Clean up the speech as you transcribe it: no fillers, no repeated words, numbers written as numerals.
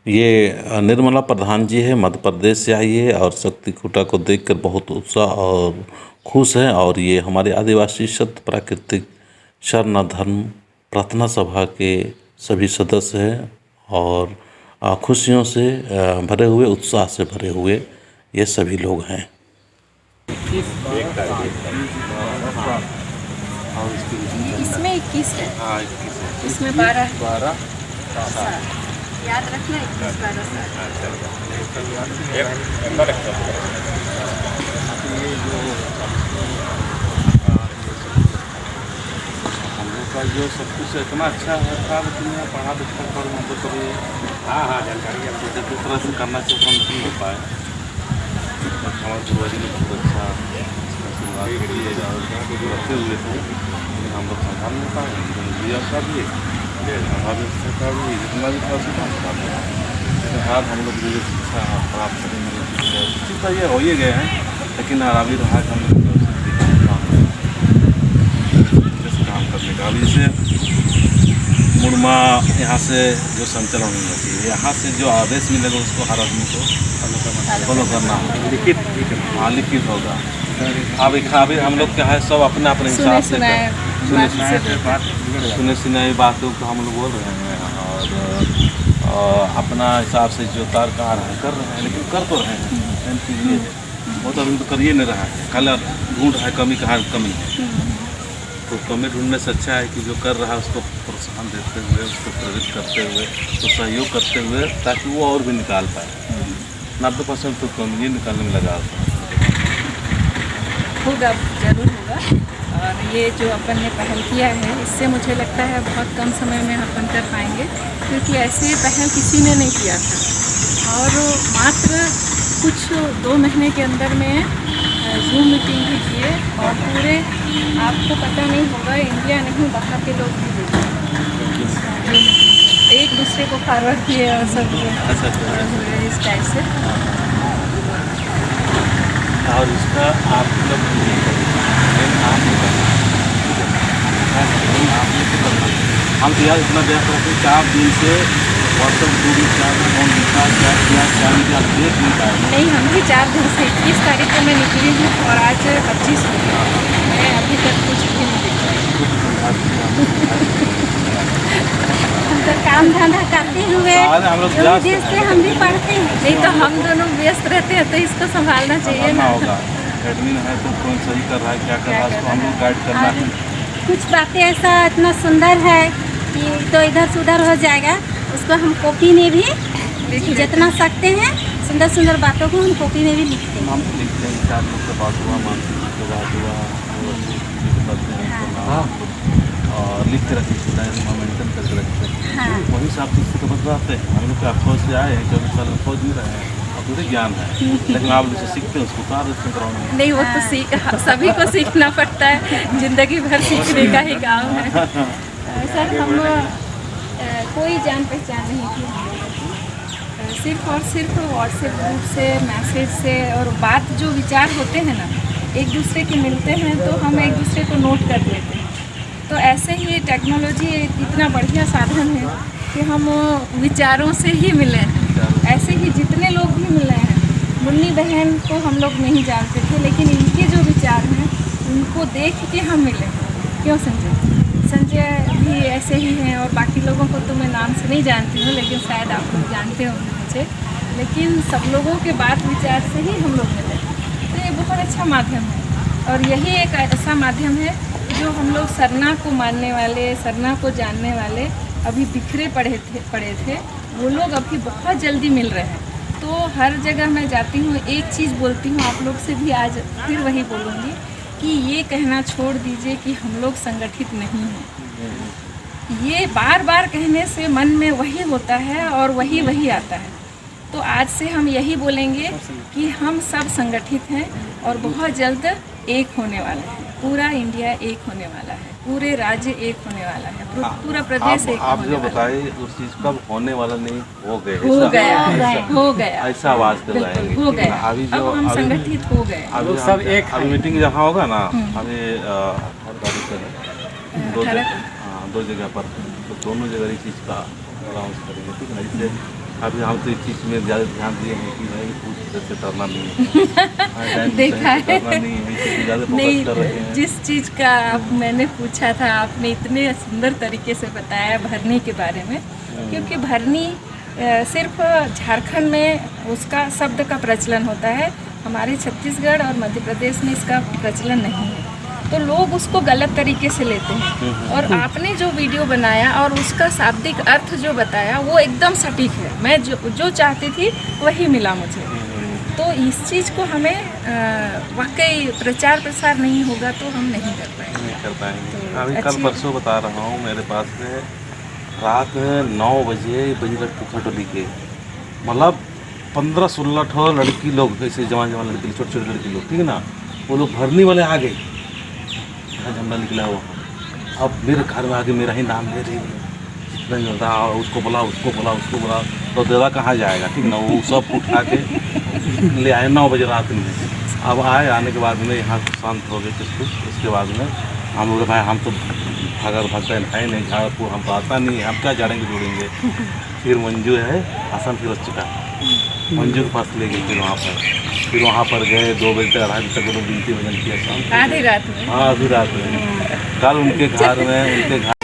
ये निर्मला प्रधान जी है, मध्य प्रदेश से आई है और शक्ति खूटा को देखकर बहुत उत्साह और खुश है। और ये हमारे आदिवासी सत्य प्राकृतिक शरण धर्म प्रार्थना सभा के सभी सदस्य हैं और खुशियों से भरे हुए, उत्साह से भरे हुए ये सभी लोग हैं। इसमें 21 है। हाँ 21 है। इसमें 12 12 याद रखना 21 12 साल। ये जो हम लोग का जो सब कुछ इतना अच्छा था, लेकिन यहाँ पढ़ा लिखा पर हम लोग कभी जानकारी आपको जिस तरह से करना चाहिए हम नहीं हो पाए। हमारे पूर्वज ने बहुत अच्छा शुरुआत की है और रखे हुए थे, लेकिन हम लोग संभाल नहीं पाए। मीडिया का भी सभा व्यवस्था का भी जितना भी था उसका हाथ हम लोग जो शिक्षा प्राप्त करेंगे शिक्षित तो ये हो ही गए हैं, लेकिन अभी रहा हम काम करने का। अभी से मुड़मा यहाँ से जो संचलन होना चाहिए, यहाँ से जो आदेश मिलेगा उसको हर आदमी को फॉलो करना होगा, लिखित होगा। अभी हम लोग क्या है सब अपने अपने हिसाब से सुने सुनाई बातों को हम लोग बोल रहे हैं और अपना हिसाब से जो कार है कर रहे हैं, लेकिन कर तो रहे हैं। वो तो अभी तो कर ही नहीं रहा है, खाली ढूंढ है कमी कहाँ कमी है। तो कमी ढूंढने से अच्छा है कि जो कर रहा है उसको प्रोत्साहन देते हुए, उसको प्रेरित करते हुए, उसको सहयोग करते हुए, ताकि वो और भी निकाल पाए। 90% तो कमी ही निकालने में लगा होगा, जरूर होगा। और ये जो अपन ने पहल किया है, इससे मुझे लगता है बहुत कम समय में अपन कर पाएंगे, क्योंकि ऐसे पहल किसी ने नहीं किया था। और मात्र कुछ 2 महीने के अंदर में जूम मीटिंग भी किए और पूरे, आपको पता नहीं होगा, इंडिया नहीं बाहर के लोग भी देखे, एक दूसरे को फॉरवर्ड किए और सब इस टाइप से। और इसका आप लोग हम तो यार इतना व्यस्त रहते हैं, 4 दिन से व्हाट्सएप ग्रुप में क्या देख नहीं पाए। नहीं, हम भी 4 दिन से 21 तारीख को मैं निकली हूँ और आज 25 हो गया, मैं अभी तक कुछ भी नहीं देख हम तो काम धंधा करते हुए विदेश से हम भी पढ़ते हैं, नहीं तो हम दोनों व्यस्त रहते हैं, तो इसको संभालना चाहिए ना। होगा एडमिन है तो कौन सही कर रहा है, क्या कर रहा है, उसको हम लोग गाइड करना है। कुछ बातें ऐसा इतना सुंदर है कि तो इधर से उधर हो जाएगा, उसको हम कॉपी में भी जितना सकते हैं, सुंदर सुंदर बातों को हम कॉपी में भी लिखते हैं। हम लिखते हैं 4 लोग का बात हुआ, मानसिक का बात हुआ, और लिख के रखते हैं, मेंटेन करके रखते हैं। वही सब चीज़ को बताते हैं। हम लोग क्या फौज से आए हैं, 24 साल फौज में रहे हैं, और पूरे ज्ञान है, लेकिन आप लोग सीखते हैं उसको उतार देते हैं ग्राउंड में। नहीं, वो तो सभी को सीखना पड़ता है, जिंदगी भर सीखने का ही काम है। सर, हम कोई जान पहचान नहीं थी, सिर्फ और सिर्फ व्हाट्सएप ग्रुप से, मैसेज से, और बात जो विचार होते हैं ना, एक दूसरे के मिलते हैं तो हम एक दूसरे को नोट कर लेते हैं। तो ऐसे ही टेक्नोलॉजी इतना बढ़िया साधन है कि हम विचारों से ही मिले हैं। ऐसे ही जितने लोग भी मिले हैं, मुन्नी बहन को हम लोग नहीं जानते थे, लेकिन इनके जो विचार हैं उनको देख के हम मिले। क्यों संजय भी ऐसे ही हैं, और बाकी लोगों को तो मैं नाम से नहीं जानती हूँ, लेकिन शायद आप लोग जानते होंगे मुझे। लेकिन सब लोगों के बात विचार से ही हम लोग मिले, तो ये बहुत अच्छा माध्यम है। और यही एक ऐसा माध्यम है जो हम लोग सरना को मानने वाले, सरना को जानने वाले अभी बिखरे पड़े थे, वो लोग अभी बहुत जल्दी मिल रहे हैं। तो हर जगह मैं जाती हूँ, एक चीज़ बोलती हूँ, आप लोग से भी आज फिर वही बोलूँगी कि ये कहना छोड़ दीजिए कि हम लोग संगठित नहीं हैं। ये बार बार कहने से मन में वही होता है और वही आता है। तो आज से हम यही बोलेंगे कि हम सब संगठित हैं और बहुत जल्द एक होने वाला है। पूरा इंडिया एक होने वाला है, पूरे राज्य एक होने वाला है, पूरा प्रदेश एक आप होने जो वाला है। बताइए उस चीज़ कब होने वाला नहीं, हो गया ऐसा आवाज़ दिलाएंगे। हो गया। अभी अब जो हम संगठित हो गए। अभी सब एक अभी मीटिंग जहाँ होगा ना, अभी 2 जगह पर, तो दोनों जगह इस चीज़ का अनाउंस करेंगे, ठीक है ना। इससे अभी हम तो इस चीज़ में ज़्यादा ध्यान दिए हैं कि भाई कुछ से डरना नहीं है। देखा है। डरना नहीं है, इससे ज़्यादा नहीं, फोकस कर रहे हैं। जिस चीज़ का मैंने पूछा था आपने इतने सुंदर तरीके से बताया भरनी के बारे में, क्योंकि भरनी सिर्फ झारखंड में उसका शब्द का प्रचलन होता है, हमारे छत्तीसगढ़ और मध्य प्रदेश में इसका प्रचलन नहीं है, तो लोग उसको गलत तरीके से लेते हैं। और आपने जो वीडियो बनाया और उसका शाब्दिक अर्थ जो बताया वो एकदम सटीक है, मैं जो चाहती थी वही मिला मुझे। तो इस चीज़ को हमें वाकई प्रचार प्रसार नहीं होगा तो हम नहीं कर पाएंगे। नहीं कर पाएंगे। तो अभी कल अच्छी- परसों बता रहा हूँ, मेरे पास में रात 9 बजे बजरंग पुखर टोली के मतलब 15-16 ठो लड़की लोग, ऐसे जवान लड़की, छोटे छोटे लड़की लोग, ठीक है ना, वो लोग भरनी वाले आ गए, झंडा निकला हुआ। अब मेरे घर में आके मेरा ही नाम ले रही है, इतना ही होता है, उसको बोला उसको बोला उसको बोला, तो दादा कहाँ जाएगा, ठीक ना। वो सब उठा के ले आए 9 बजे रात में। अब आए, आने के बाद में यहाँ शांत हो गए कुछ। उसके बाद में हम लोग भाई हम तो भगत है नहीं, झाड़पुर हम तो आता नहीं, हम क्या जाड़ेंगे जोड़ेंगे। फिर मंजू है आसान फिर चुका, मंजू के पास ले गए। फिर वहाँ पर गए 2 बजे तक, 2:30 बजे तक वो लोग बिनती भजन किया शाम को। आधी रात में हाँ आधी रात में। कल उनके घर में